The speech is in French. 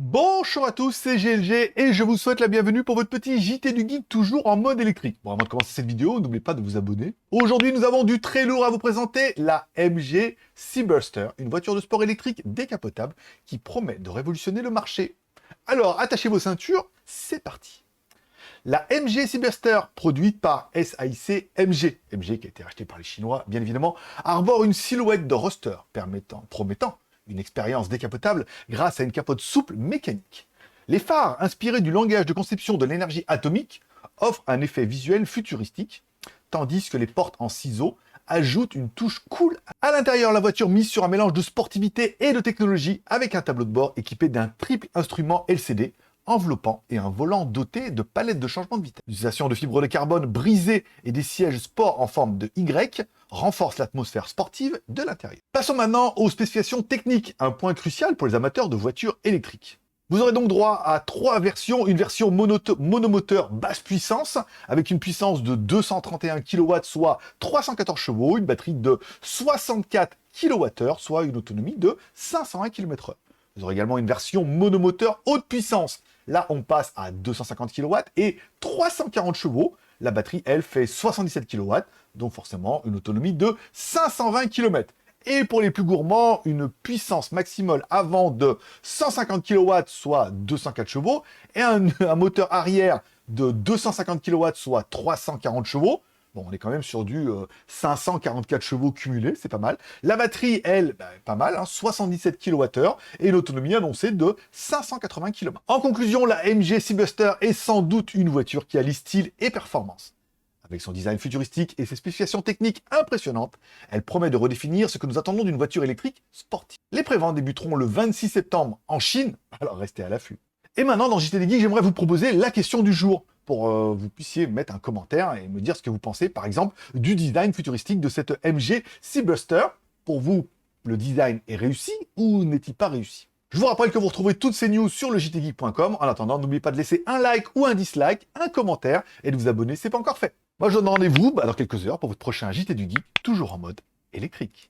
Bonjour à tous, c'est GLG et je vous souhaite la bienvenue pour votre petit JT du Geek toujours en mode électrique. Bon, avant de commencer cette vidéo, n'oubliez pas de vous abonner. Aujourd'hui, nous avons du très lourd à vous présenter, la MG Seaburster, une voiture de sport électrique décapotable qui promet de révolutionner le marché. Alors, attachez vos ceintures, c'est parti. La MG Seaburster, produite par SAIC MG, MG qui a été racheté par les Chinois, bien évidemment, arbore une silhouette de roadster promettant une expérience décapotable grâce à une capote souple mécanique. Les phares, inspirés du langage de conception de l'énergie atomique, offrent un effet visuel futuristique, tandis que les portes en ciseaux ajoutent une touche cool. À l'intérieur, la voiture mise sur un mélange de sportivité et de technologie avec un tableau de bord équipé d'un triple instrument LCD, enveloppant et un volant doté de palettes de changement de vitesse. L'utilisation de fibres de carbone brisées et des sièges sport en forme de Y renforce l'atmosphère sportive de l'intérieur. Passons maintenant aux spécifications techniques, un point crucial pour les amateurs de voitures électriques. Vous aurez donc droit à 3 versions, une version monomoteur basse puissance, avec une puissance de 231 kW, soit 314 chevaux, une batterie de 64 kWh, soit une autonomie de 520 km/h. Vous aurez également une version monomoteur haute puissance. Là, on passe à 250 kW et 340 chevaux. La batterie, elle, fait 77 kW, donc forcément une autonomie de 520 km. Et pour les plus gourmands, une puissance maximale avant de 150 kW, soit 204 chevaux, et un moteur arrière de 250 kW, soit 340 chevaux. Bon, on est quand même sur du 544 chevaux cumulés, c'est pas mal. La batterie, elle, pas mal, hein, 77 kWh et une autonomie annoncée de 580 km. En conclusion, la MG Seaburster est sans doute une voiture qui allie style et performance. Avec son design futuristique et ses spécifications techniques impressionnantes, elle promet de redéfinir ce que nous attendons d'une voiture électrique sportive. Les préventes débuteront le 26 septembre en Chine, alors restez à l'affût. Et maintenant, dans JT des Geeks, j'aimerais vous proposer la question du jour, pour que vous puissiez mettre un commentaire et me dire ce que vous pensez, par exemple, du design futuristique de cette MG Seaburster. Pour vous, le design est réussi ou n'est-il pas réussi? Je vous rappelle que vous retrouvez toutes ces news sur le jtgeek.com. En attendant, n'oubliez pas de laisser un like ou un dislike, un commentaire et de vous abonner si ce n'est pas encore fait. Moi, je vous donne rendez-vous dans quelques heures pour votre prochain JT du Geek, toujours en mode électrique.